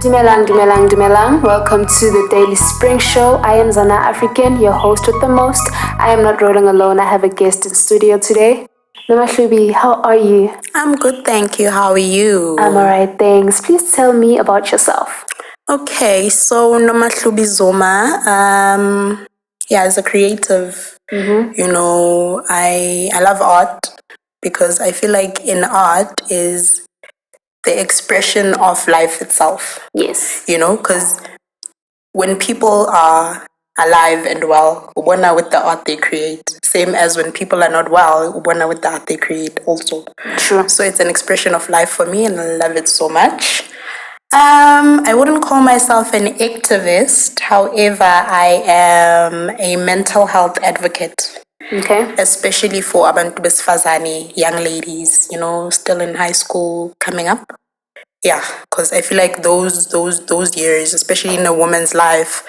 Dumelang, Dumelang, Dumelang. Welcome to the Daily Spring Show. I am Zana African, your host with the most. I am not rolling alone. I have a guest in studio today. Nomahlubi, how are you? I'm good, thank you. How are you? I'm alright, thanks. Please tell me about yourself. Okay, so Nomahlubi Zuma, as a creative, I love art because I feel like in art is the expression of life itself. Yes. Because when people are alive and well, ubona with the art they create. Same as when people are not well, ubona with the art they create also. True. So it's an expression of life for me and I love it so much. I wouldn't call myself an activist. However, I am a mental health advocate. Okay. Especially for abantu besifazane, young ladies, still in high school, coming up. Yeah, because I feel like those years, especially in a woman's life,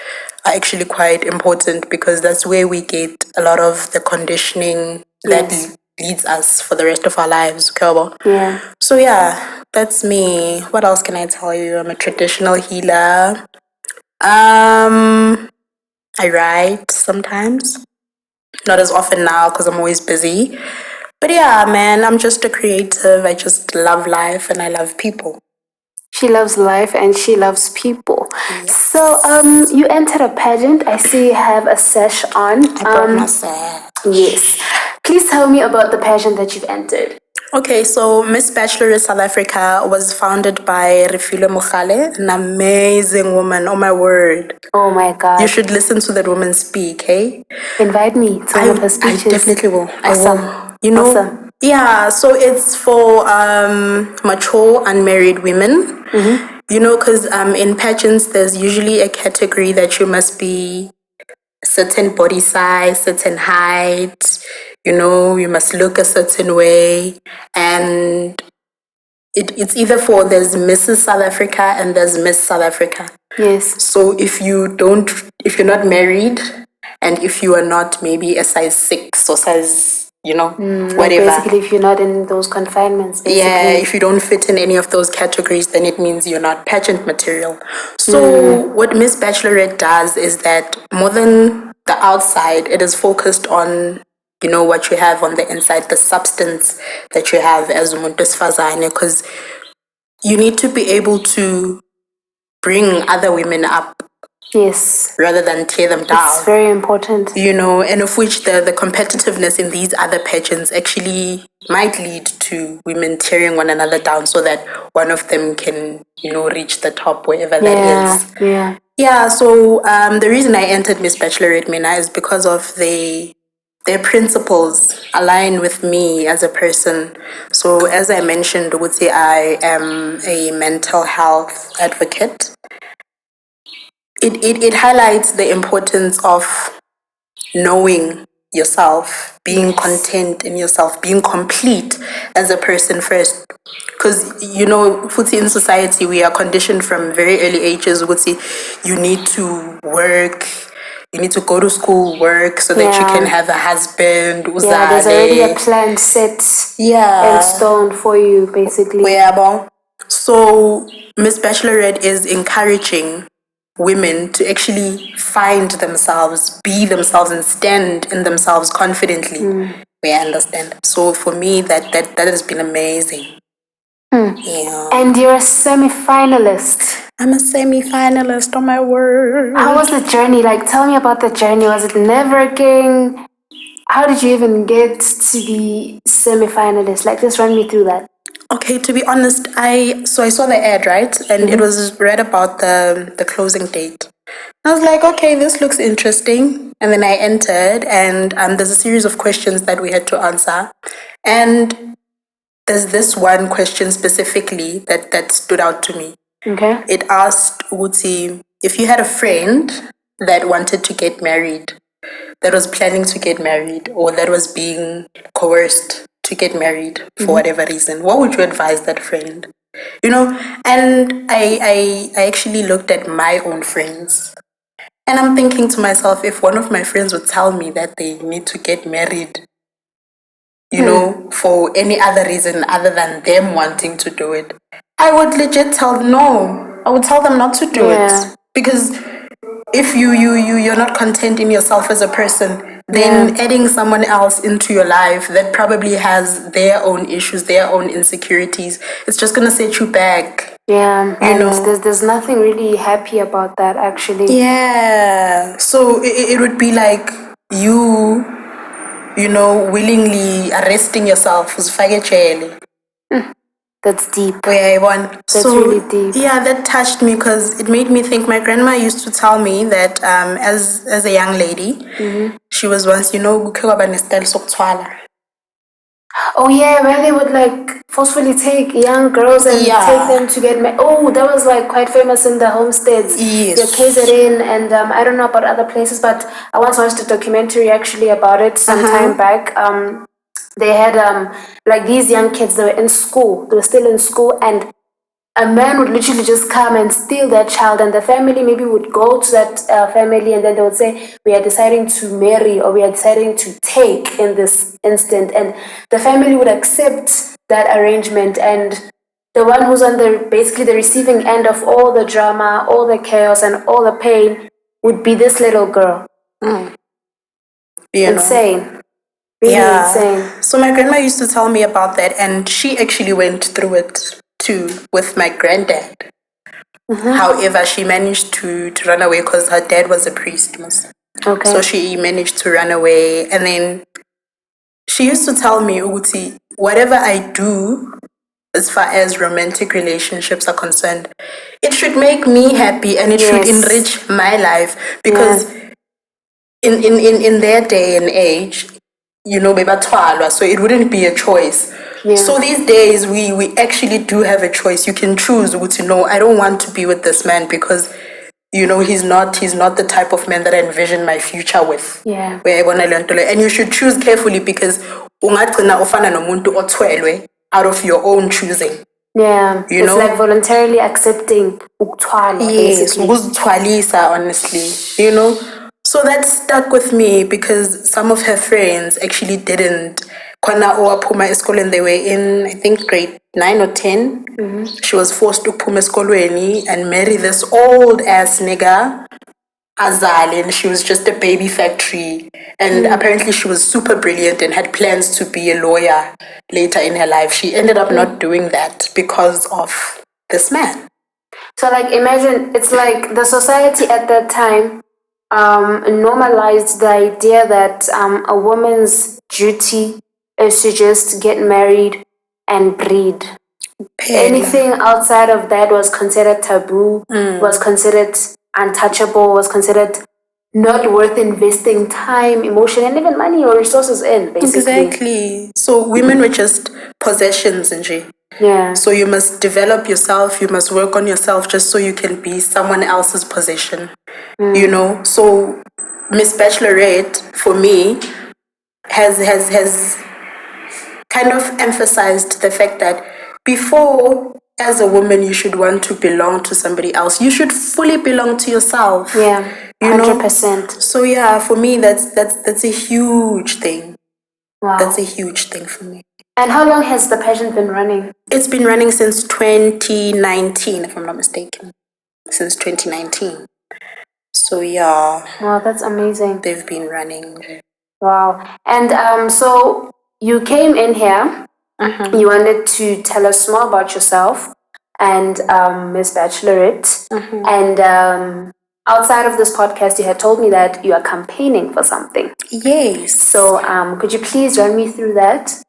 are actually quite important because that's where we get a lot of the conditioning that leads us for the rest of our lives. Yeah. So yeah, that's me. What else can I tell you? I'm a traditional healer. I write sometimes. Not as often now because I'm always busy. But yeah, man, I'm just a creative. I just love life and I love people. She loves life and she loves people. Yes. So, you entered a pageant. I see you have a sash on. I brought my sash. Yes. Please tell me about the pageant that you've entered. Okay, so Miss Bachelorette South Africa was founded by Refilwe Mogale, an amazing woman. Oh my word. Oh my God. You should listen to that woman speak, hey? Invite me to one of her speeches. I definitely will. Awesome. I will. Awesome. Yeah, so it's for mature unmarried women. Mm-hmm. Because in pageants, there's usually a category that you must be certain body size, certain height, you must look a certain way. And it's either there's Mrs. South Africa and there's Miss South Africa. Yes. So if you're not married and if you are not maybe a size 6 or size, whatever. Basically, if you're not in those confinements, basically. Yeah, if you don't fit in any of those categories, then it means you're not pageant material. So what Miss Bachelorette does is that more than the outside, it is focused on, what you have on the inside, the substance that you have as umuntu wesifazane, because you need to be able to bring other women up. Yes. Rather than tear them down. It's very important. And of which the competitiveness in these other pageants actually might lead to women tearing one another down so that one of them can, reach the top, wherever that is. Yeah. Yeah, so the reason I entered Miss Bachelorette Mina is because of their principles align with me as a person. So as I mentioned, I would say I am a mental health advocate. It highlights the importance of knowing yourself, being content in yourself, being complete as a person first. Because, futhi in society, we are conditioned from very early ages. Would say you need to work, you need to go to school, work so that you can have a husband. Yeah, there's already a plan set in stone for you, basically. So Miss Bachelorette is encouraging women to actually find themselves, be themselves, and stand in themselves confidently. We understand. So for me, that has been amazing. Yeah. And you're a semi-finalist. I'm a semi-finalist, oh my word. How was the journey? Like, tell me about the journey. Was it nerve-wracking? How did you even get to be semi-finalist? Like, just run me through that. Okay, to be honest, I saw the ad, right? And it was read about the closing date. I was like, okay, this looks interesting. And then I entered and there's a series of questions that we had to answer. And there's this one question specifically that stood out to me. Okay. It asked Uti, if you had a friend that wanted to get married, that was planning to get married, or that was being coerced to get married for whatever reason, what would you advise that friend? And I actually looked at my own friends. And I'm thinking to myself, if one of my friends would tell me that they need to get married, for any other reason other than them wanting to do it, I would legit tell no. I would tell them not to do it. Because if you're not content in yourself as a person, then adding someone else into your life that probably has their own issues, their own insecurities, it's just gonna set you back. Yeah, and there's nothing really happy about that, actually. Yeah. So it would be like you willingly arresting yourself. That's deep. That's really deep. Yeah, that touched me because it made me think. My grandma used to tell me that as a young lady, she was once, Oh yeah, where they would like forcefully take young girls and take them to get married. Oh, that was like quite famous in the homesteads. Yes. The KZN and I don't know about other places, but I once watched a documentary actually about it some time back. They had like these young kids, they were in school, they were still in school, and a man would literally just come and steal that child, and the family maybe would go to that family, and then they would say, we are deciding to marry, or we are deciding to take in this instant, and the family would accept that arrangement, and the one who's on basically the receiving end of all the drama, all the chaos, and all the pain would be this little girl. Insane. Really insane. So my grandma used to tell me about that, and she actually went through it too with my granddad. However, she managed to run away because her dad was a priest. Okay. So she managed to run away, and then she used to tell me, Uti, whatever I do as far as romantic relationships are concerned, it should make me happy and it should enrich my life, because in their day and age, so it wouldn't be a choice. So these days we actually do have a choice. You can choose to know, I don't want to be with this man because he's not the type of man that I envision my future with. Where I want to learn to learn. And you should choose carefully, because ungagcina ufana nomuntu othwelwe out of your own choosing. It's like voluntarily accepting ukthwala, basically. Ukuzithwalisa, honestly. So that stuck with me because some of her friends actually didn't. Khona owaphuma esikolweni, they were in, I think, grade 9 or 10. She was forced to phuma esikolweni and marry this old ass nigga, azale, and she was just a baby factory. And apparently she was super brilliant and had plans to be a lawyer later in her life. She ended up not doing that because of this man. So like, imagine, it's like the society at that time normalized the idea that a woman's duty is to just get married and breed. Anything outside of that was considered taboo, was considered untouchable, was considered not worth investing time, emotion, and even money or resources in, basically. Exactly. So women were just possessions, Nji. So you must develop yourself, you must work on yourself just so you can be someone else's possession. So Miss Bachelorette, for me, has kind of emphasized the fact that before, as a woman, you should want to belong to somebody else. You should fully belong to yourself. 100%. So for me, that's a huge thing. Wow. That's a huge thing for me. And how long has the pageant been running? It's been running since 2019, if I'm not mistaken. Since 2019. So wow, that's amazing. They've been running. Wow. And so you came in here, you wanted to tell us more about yourself and Miss Bachelorette. And outside of this podcast, you had told me that you are campaigning for something. Yes. So could you please run me through that?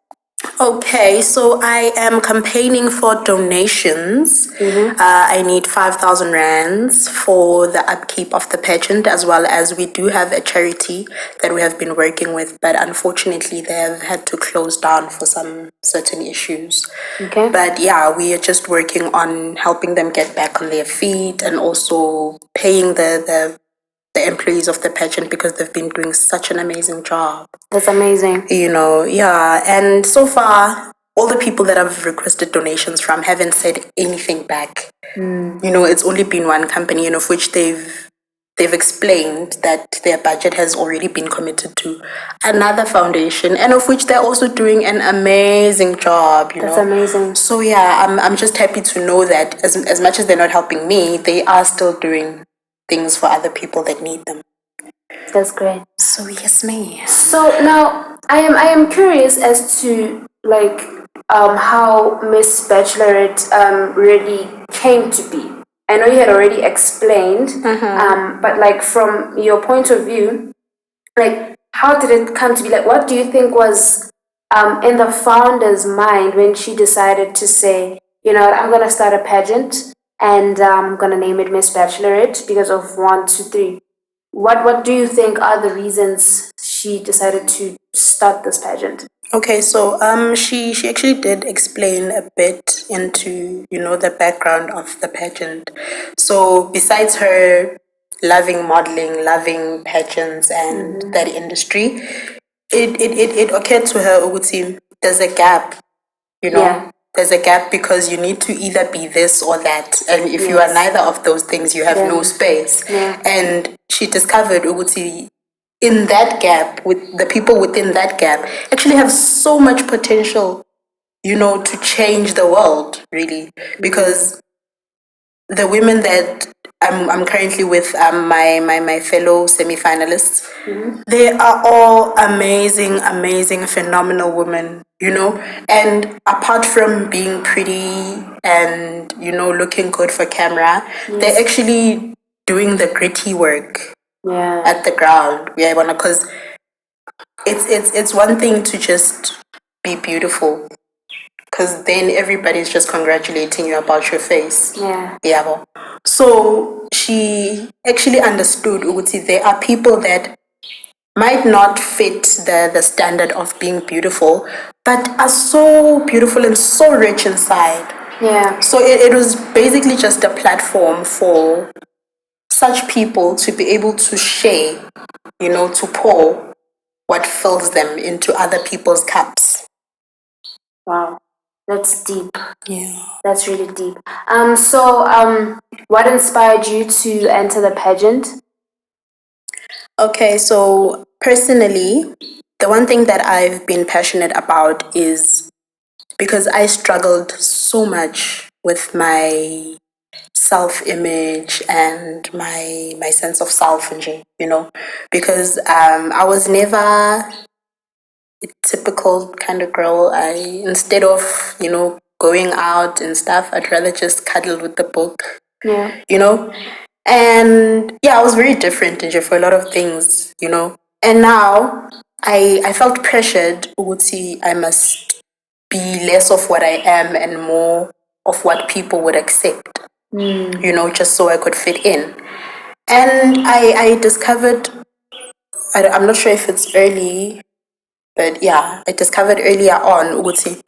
Okay, so I am campaigning for donations. I need 5,000 rands for the upkeep of the pageant, as well as we do have a charity that we have been working with, but unfortunately they have had to close down for some certain issues. Okay. But we are just working on helping them get back on their feet and also paying the employees of the pageant, because they've been doing such an amazing job. That's amazing. And so far, all the people that I've requested donations from haven't said anything back. It's only been one company, of which they've they've explained that their budget has already been committed to another foundation, and of which they're also doing an amazing job, That's amazing. So yeah, I'm just happy to know that as much as they're not helping me, they are still doing things for other people that need them. That's great. So yes, ma'am. So now I am curious as to like how Miss Bachelorette really came to be. I know you had already explained, but like from your point of view, like how did it come to be? Like, what do you think was in the founder's mind when she decided to say, you know, I'm gonna start a pageant and I'm gonna name it Miss Bachelorette because of 1, 2, 3. What do you think are the reasons she decided to start this pageant? Okay, so she actually did explain a bit into the background of the pageant. So besides her loving modeling, loving pageants and that industry, it occurred to her, Uguti, there's a gap, Yeah. There's a gap because you need to either be this or that. And if you are neither of those things, you have no space. Yeah. And she discovered, Uguti, in that gap, with the people within that gap, actually have so much potential, to change the world, really. Because the women that I'm currently with, my fellow semi-finalists, they are all amazing, phenomenal women, And apart from being pretty and, looking good for camera, they're actually doing the gritty work at the ground. Yeah, because it's one thing to just be beautiful, because then everybody's just congratulating you about your face. Yeah. So she actually understood, Uguti, there are people that might not fit the standard of being beautiful, but are so beautiful and so rich inside. Yeah. So it was basically just a platform for such people to be able to share, to pour what fills them into other people's cups. Wow. That's deep. Yeah. That's really deep. So what inspired you to enter the pageant? Okay, so personally, the one thing that I've been passionate about is because I struggled so much with my self-image and my sense of self, because I was never a typical kind of girl. Instead of going out and stuff, I'd rather just cuddle with the book. Yeah. And yeah, I was very different for a lot of things, And now I felt pressured, Uguti, I must be less of what I am and more of what people would accept, just so I could fit in. And I discovered, I'm not sure if it's early, but yeah, I discovered earlier on, Uguti,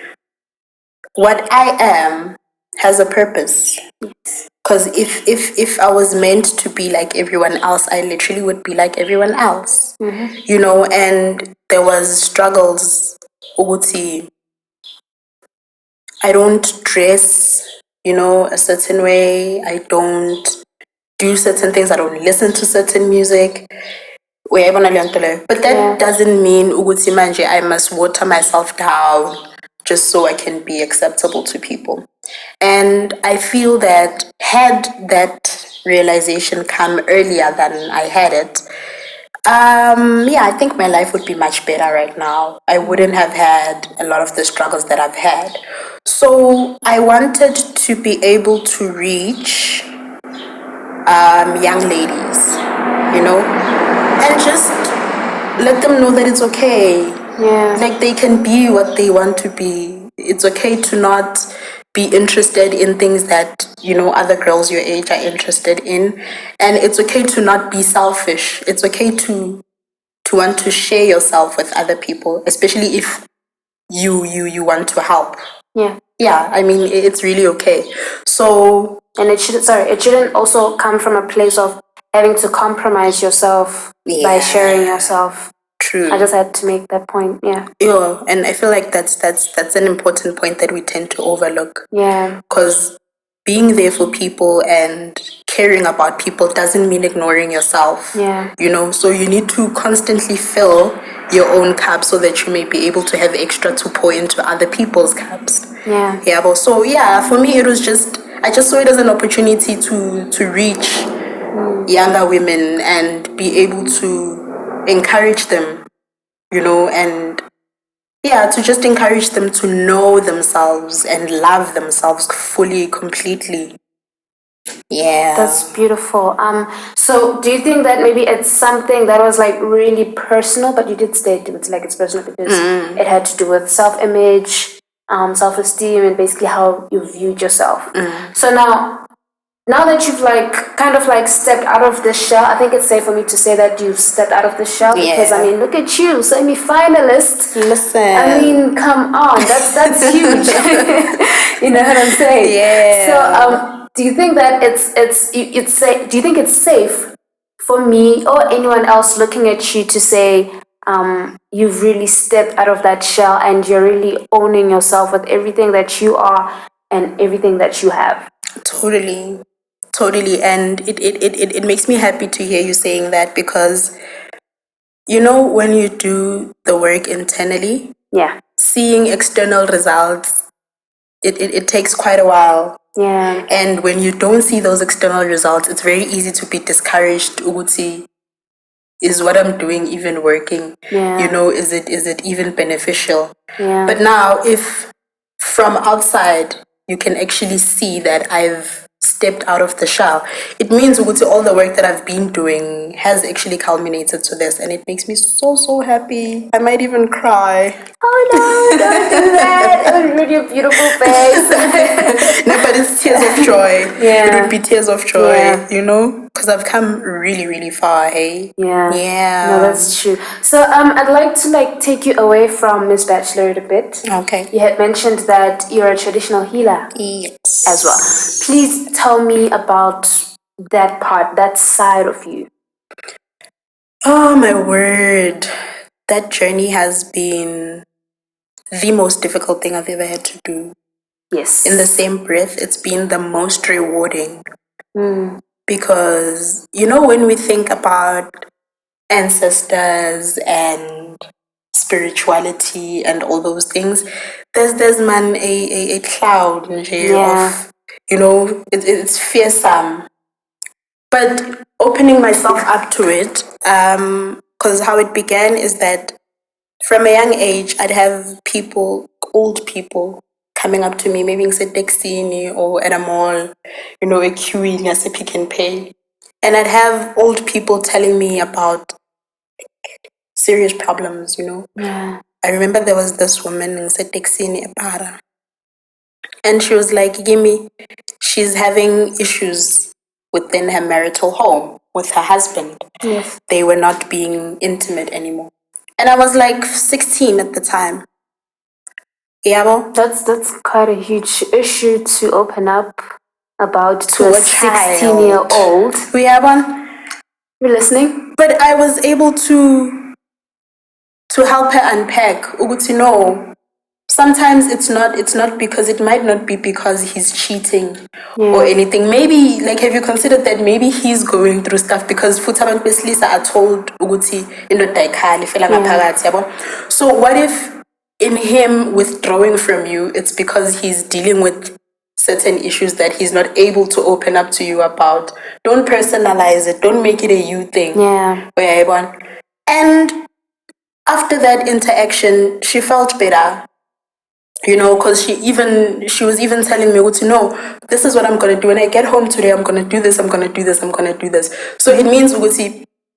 what I am has a purpose. Because if I was meant to be like everyone else, I literally would be like everyone else. And there was struggles, Uguti. I don't dress, a certain way. I don't do certain things. I don't listen to certain music. But that doesn't mean, Uguti manje, I must water myself down just so I can be acceptable to people. And I feel that had that realization come earlier than I had it, I think my life would be much better right now. I wouldn't have had a lot of the struggles that I've had. So I wanted to be able to reach young ladies, and just let them know that it's okay. Yeah. Like they can be what they want to be. It's okay to not be interested in things that, other girls your age are interested in. And it's okay to not be selfish. It's okay to want to share yourself with other people, especially if you want to help. Yeah, I mean, it's really okay. So, and it shouldn't also come from a place of having to compromise yourself by sharing yourself. True. I just had to make that point. Yeah, and I feel like that's an important point that we tend to overlook. Yeah. Because being there for people and caring about people doesn't mean ignoring yourself. Yeah. You know, so you need to constantly fill your own cup so that you may be able to have extra to pour into other people's cups. Yeah. Yeah, but so yeah, for me it was just, I just saw it as an opportunity to reach younger women and be able to encourage them, you know, and yeah, to just encourage them to know themselves and love themselves fully, completely. Yeah. That's beautiful. So do you think that maybe it's something that was like really personal, but you did state it's like it's personal because it had to do with self-image, self-esteem, and basically how you viewed yourself. So now that you've like kind of like stepped out of the shell, I think it's safe for me to say that you've stepped out of the shell because I mean, look at you, semi-finalist. Listen. I mean, come on, that's huge. You know what I'm saying? Yeah. So, do you think that do you think it's safe for me or anyone else looking at you to say you've really stepped out of that shell and you're really owning yourself with everything that you are and everything that you have? Totally, and it makes me happy to hear you saying that because, you know, when you do the work internally, Yeah. seeing external results, it takes quite a while. Yeah. And when you don't see those external results, it's very easy to be discouraged. Uguti, is what I'm doing even working? Yeah. You know, is it even beneficial? Yeah. But now, if from outside you can actually see that I've stepped out of the shell, it means all the work that I've been doing has actually culminated to this, and it makes me so happy. I might even cry. Oh no, don't do that. It would ruin your beautiful face. No, but it's tears of joy. Yeah. It would be tears of joy, Yeah. you know? Because I've come really far, hey? Yeah. Yeah. No, that's true. So I'd like to like take you away from Miss Bachelorette a bit. Okay. You had mentioned that you're a traditional healer Yes. as well. Please tell me about that part, that side of you. Oh my word. That journey has been the most difficult thing I've ever had to do. Yes. In the same breath, it's been the most rewarding. Because, you know, when we think about ancestors and spirituality and all those things, there's man a cloud of, you know, it's fearsome. But opening myself up to it, because how it began is that from a young age, I'd have people, old people, coming up to me, maybe in Taxini or at a mall, you know, a queuing as a Pick and Pay. And I'd have old people telling me about serious problems, you know. Yeah. I remember there was this woman in Taxini, and she was like, Gimme, she's having issues within her marital home with her husband. Yes. They were not being intimate anymore. And I was like 16 at the time. Yeah, well, That's quite a huge issue to open up about to a 16-year-old. Yeah, well, You listening? but I was able to help her unpack. Uguti, no. Sometimes it's not because it might not be because he's cheating or anything. Maybe, like, have you considered that maybe he's going through stuff because Futaban Beslisa are told Uguti So what if in him withdrawing from you, it's because he's dealing with certain issues that he's not able to open up to you about? Don't personalize it. Don't make it a you thing. Yeah. And after that interaction, she felt better. You know, because she was even telling me, no, this is what I'm going to do. When I get home today, I'm going to do this, I'm going to do this, I'm going to do this. So it means,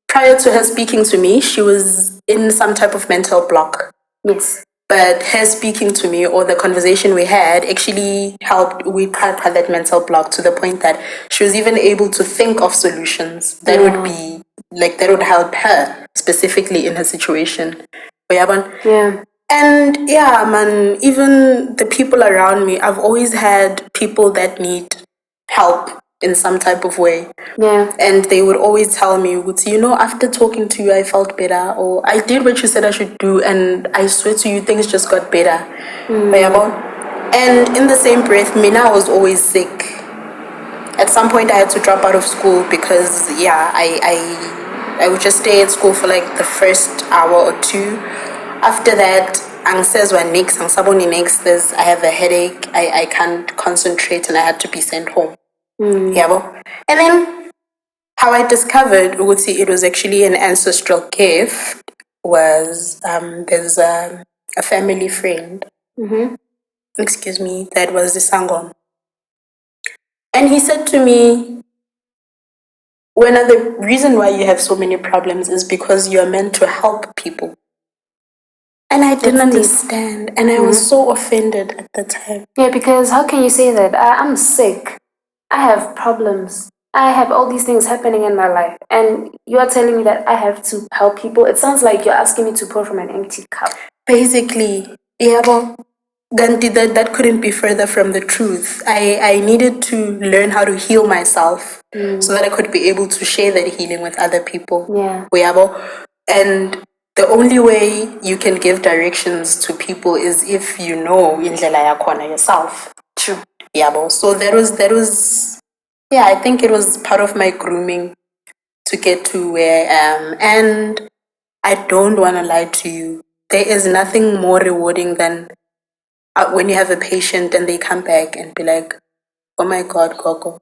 prior to her speaking to me, she was in some type of mental block. Yes. But her speaking to me or the conversation we had actually helped cut that mental block to the point that she was even able to think of solutions that would be, like, that would help her specifically in her situation. Yeah. And yeah, man, even the people around me, I've always had people that need help in some type of way. Yeah. And they would always tell me, you know, after talking to you, I felt better, or I did what you said I should do, and I swear to you, things just got better. And in the same breath, Mina was always sick. at some point I had to drop out of school because I would just stay at school for like the first hour or two. After that, next, I have a headache, I can't concentrate, and I had to be sent home. Yeah, and then how I discovered Uguti, it was actually an ancestral gift was there's a family friend, excuse me, that was the Sangom. And he said to me, one of the reason why you have so many problems is because you are meant to help people. And I didn't understand, and I was so offended at the time. Yeah, because how can you say that? I'm sick. I have problems. I have all these things happening in my life, and you are telling me that I have to help people. It sounds like you're asking me to pour from an empty cup. Basically, yeah, but then that couldn't be further from the truth. I needed to learn how to heal myself so that I could be able to share that healing with other people. Yeah. And the only way you can give directions to people is if you know indlela yakhona yourself. True. Yeah, so that was yeah, I think it was part of my grooming to get to where I am. And I don't want to lie to you. There is nothing more rewarding than when you have a patient and they come back and be like, oh my God, Gogo,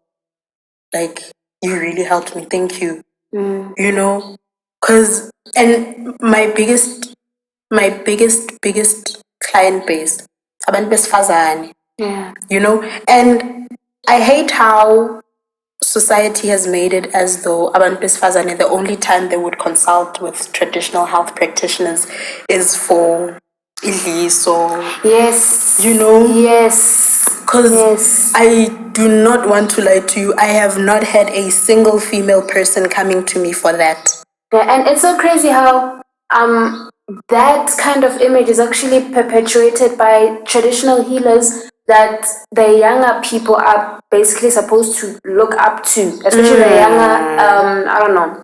like, you really helped me. Thank you. You know? Because, and my biggest client base, abantu besifazane. Yeah. You know? And I hate how society has made it as though abantu besifazane, the only time they would consult with traditional health practitioners is for idliso. Yes. You know? Yes. Because I do not want to lie to you. I have not had a single female person coming to me for that. Yeah, and it's so crazy how that kind of image is actually perpetuated by traditional healers that the younger people are basically supposed to look up to, especially the younger, I don't know,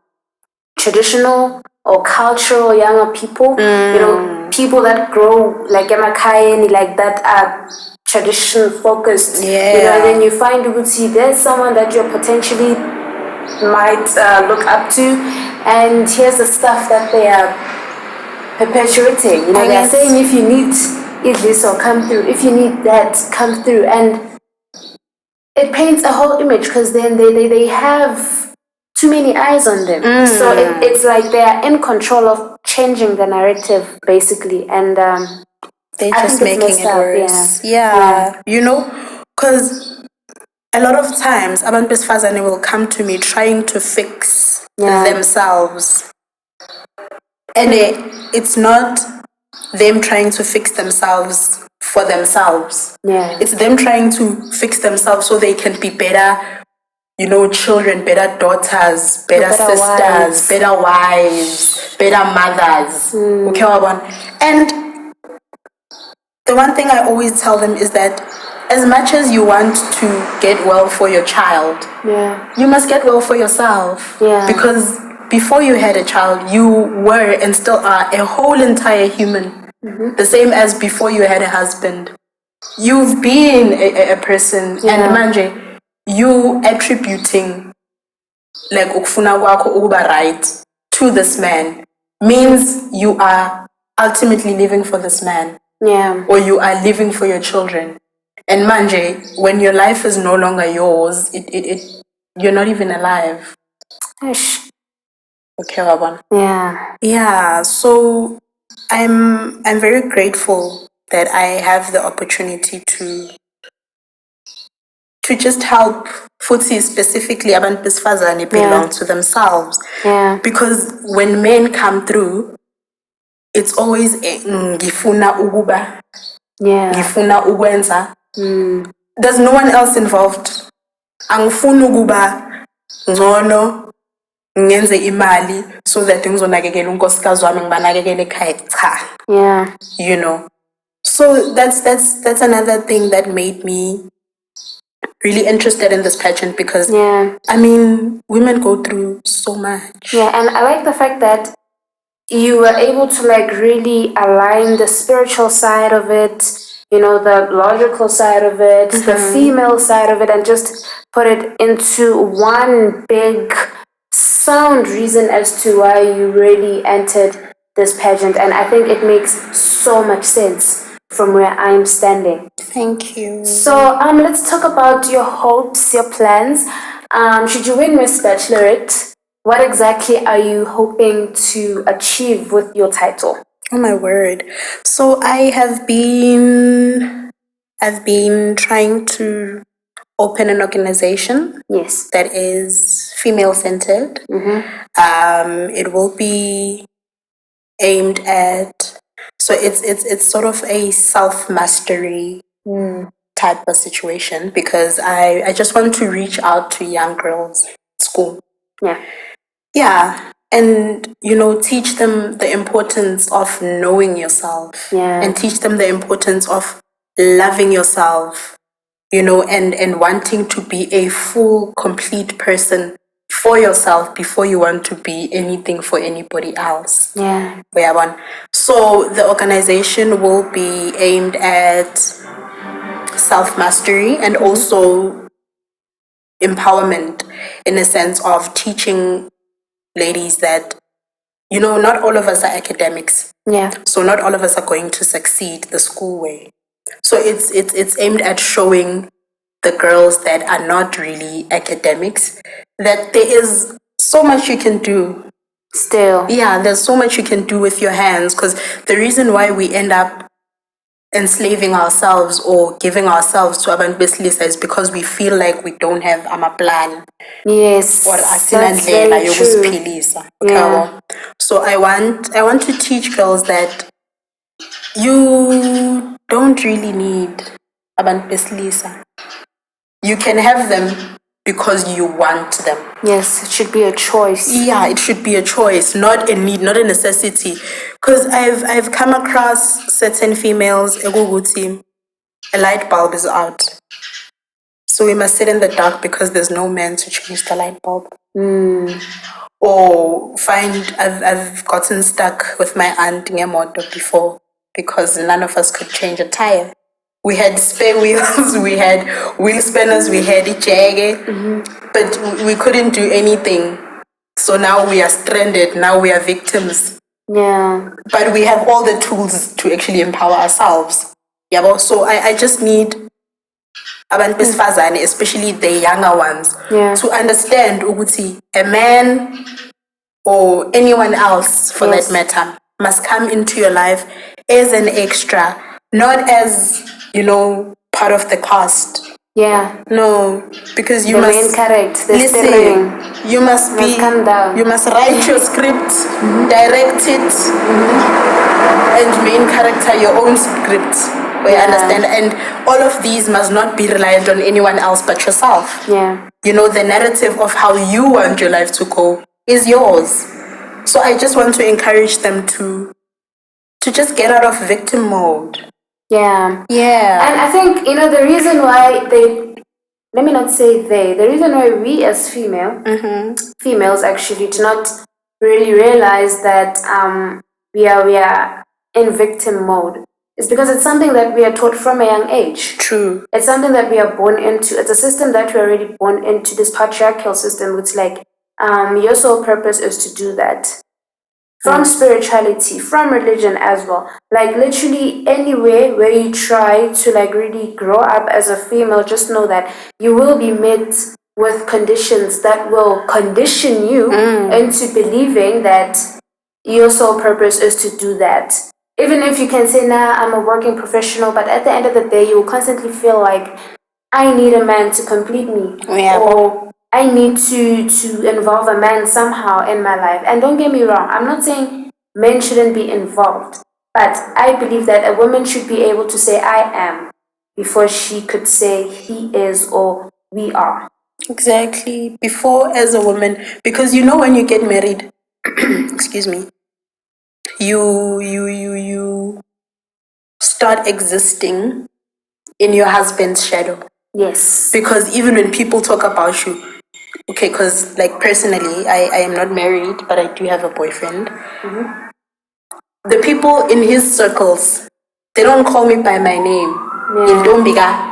traditional or cultural younger people. You know, people that grow like Emakayeni, like that are tradition focused. Yeah. You know, and then you find Uguti, there's someone that you're potentially might look up to, and here's the stuff that they are perpetuating. You know, they're saying if you need this or come through, if you need that, come through, and it paints a whole image because then they have too many eyes on them. So it's like they are in control of changing the narrative basically, and they're just making it worse. Yeah. You know, because a lot of times abantu besifazane will come to me trying to fix themselves, and it's not them trying to fix themselves for themselves. It's them trying to fix themselves so they can be better, you know, children, better daughters, better sisters, better wives, better mothers. Okay, and the one thing I always tell them is that as much as you want to get well for your child, you must get well for yourself. Because before you had a child, you were and still are a whole entire human. The same as before you had a husband. You've been a person, and manje, you attributing like ukufuna kwakho ukuba right to this man means you are ultimately living for this man. Or you are living for your children. And manje, when your life is no longer yours, you're not even alive. Ish. Okay, Waban. Yeah, so I'm very grateful that I have the opportunity to just help Futsi, specifically abantu besifazane, belong to themselves. Because when men come through, it's always ngifuna ukuba, ngifuna ukwenza. There's no one else involved. Angifuni ukuba ngcono ngenze imali so that ngizonakekela unkosikazi wami ngibanakekele ekhaya. Cha. You know. So that's another thing that made me really interested in this pageant because I mean, women go through so much. And I like the fact that you were able to like really align the spiritual side of it, the logical side of it, the female side of it, and just put it into one big sound reason as to why you really entered this pageant. And I think it makes so much sense from where I'm standing. Thank you. So let's talk about your hopes, your plans. Should you win Miss Bachelorette, what exactly are you hoping to achieve with your title? Oh my word. So I've been trying to open an organization. Yes. That is female centered. It will be aimed at, so it's sort of a self-mastery type of situation, because I just want to reach out to young girls at school. Yeah, and teach them the importance of knowing yourself, and teach them the importance of loving yourself, and wanting to be a full, complete person for yourself before you want to be anything for anybody else. Yeah. So the organization will be aimed at self-mastery and also empowerment, in a sense of teaching ladies that, not all of us are academics. Yeah. So not all of us are going to succeed the school way. So it's aimed at showing the girls that are not really academics that there is so much you can do. Still. Yeah, there's so much you can do with your hands, because the reason why we end up enslaving ourselves or giving ourselves to abantu besilisa is because we feel like we don't have plan. Yes, Or that's very true. yokuziphilisa. Yeah. So I want to teach girls that you don't really need abantu besilisa. You can have them because you want them. Yes, it should be a choice. Yeah, it should be a choice, not a need, not a necessity. Because I've come across certain females, team, a light bulb is out. So we must sit in the dark because there's no man to change the light bulb. Or I've gotten stuck with my aunt in a motor before because none of us could change a tire. We had spare wheels, we had wheel spinners, we had ijege, but we couldn't do anything. So now we are stranded, now we are victims. Yeah. But we have all the tools to actually empower ourselves. Yeah, so I just need abantu besifazane, especially the younger ones, to understand ukuthi a man or anyone else for that matter must come into your life as an extra, not as, part of the cast. Yeah. No, because you the must main character, the listen. steering. You must be. Come down. You must write your script, direct it, and main character your own script. You understand? And all of these must not be reliant on anyone else but yourself. Yeah. The narrative of how you want your life to go is yours. So I just want to encourage them to just get out of victim mode. Yeah. Yeah. And I think, the reason why let me not say the reason why we as females actually do not really realize that we are in victim mode is because it's something that we are taught from a young age. True. It's something that we are born into. It's a system that we're already born into, this patriarchal system. It's like your sole purpose is to do that. From spirituality, from religion as well. Like literally anywhere where you try to really grow up as a female, just know that you will be met with conditions that will condition you into believing that your sole purpose is to do that. Even if you can say, nah, I'm a working professional, but at the end of the day, you will constantly feel like, I need a man to complete me. Yeah. Or I need to involve a man somehow in my life. And don't get me wrong, I'm not saying men shouldn't be involved. But I believe that a woman should be able to say, I am, before she could say, he is or we are. Exactly. Before, as a woman, because when you get married, excuse me, you start existing in your husband's shadow. Yes. Because even when people talk about you, okay, because personally, I am not married, but I do have a boyfriend. The people in his circles, They don't call me by my name. Intombiga.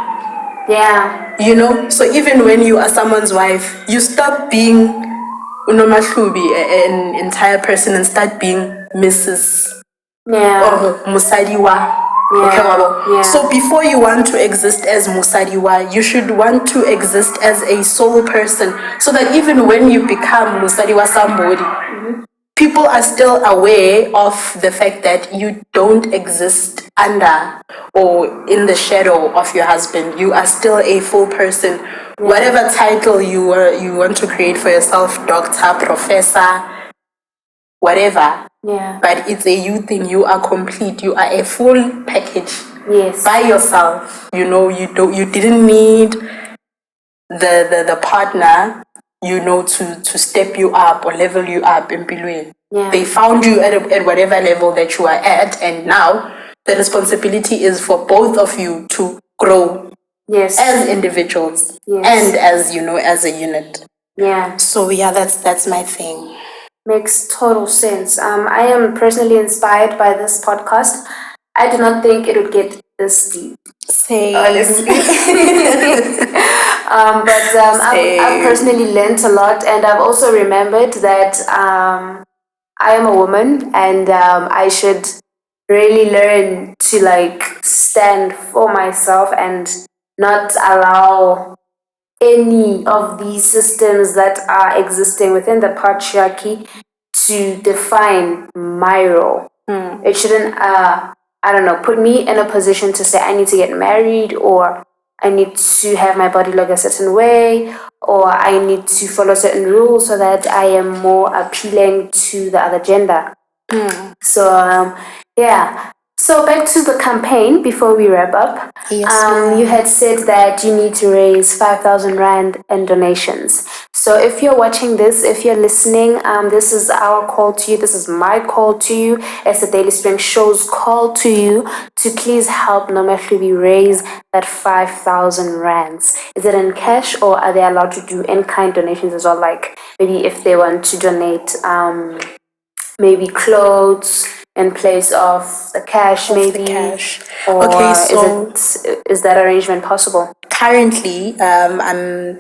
Yeah. You know, so even when you are someone's wife, you stop being Nomahlubi, an entire person, and start being Mrs. or Musadiwa. Okay, wabo. So before you want to exist as Musadiwa, you should want to exist as a sole person, so that even when you become Musadiwa somebody, people are still aware of the fact that you don't exist under or in the shadow of your husband. You are still a full person. Whatever title you want to create for yourself, doctor, professor, whatever. But it's a you thing. You are complete. You are a full package. Yes. By yourself. You know, you didn't need the partner, you know, to step you up or level you up in Piluen. They found you at whatever level that you are at, and now the responsibility is for both of you to grow as individuals and as, you know, as a unit. So yeah, that's my thing. Makes total sense. I am personally inspired by this podcast. I do not think it would get this deep. Honestly. But I've personally learned a lot, and I've also remembered that I am a woman, and I should really learn to like stand for myself and not allow any of these systems that are existing within the patriarchy to define my role. It shouldn't, I don't know, put me in a position to say I need to get married, or I need to have my body look a certain way, or I need to follow certain rules so that I am more appealing to the other gender. So, yeah. So back to the campaign before we wrap up. You had said that you need to raise 5,000 Rand in donations. So if you're watching this, if you're listening, this is our call to you. This is my call to you. It's the Daily Spring Show's call to you to please help Nomahlubi raise that 5,000 Rands. Is it in cash, or are they allowed to do in-kind donations as well? Like maybe if they want to donate maybe clothes in place of the cash, maybe. The cash. Or okay, so is that arrangement possible? Currently,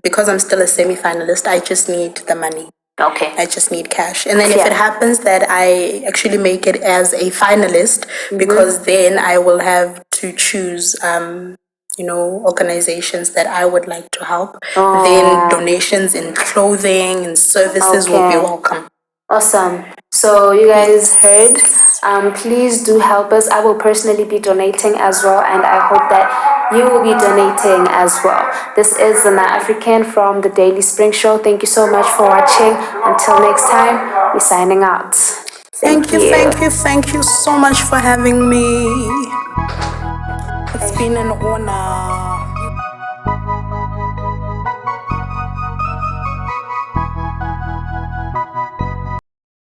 because I'm still a semi-finalist, I just need the money. Okay. I just need cash. And then if it happens that I actually make it as a finalist, because then I will have to choose you know, organizations that I would like to help, then donations in clothing and services will be welcome. Awesome. So you guys heard. Please do help us. I will personally be donating as well, and I hope that you will be donating as well. This is the African from the Daily Spring Show. Thank you so much for watching. Until next time, we're signing out. Thank you so much for having me. It's been an honor.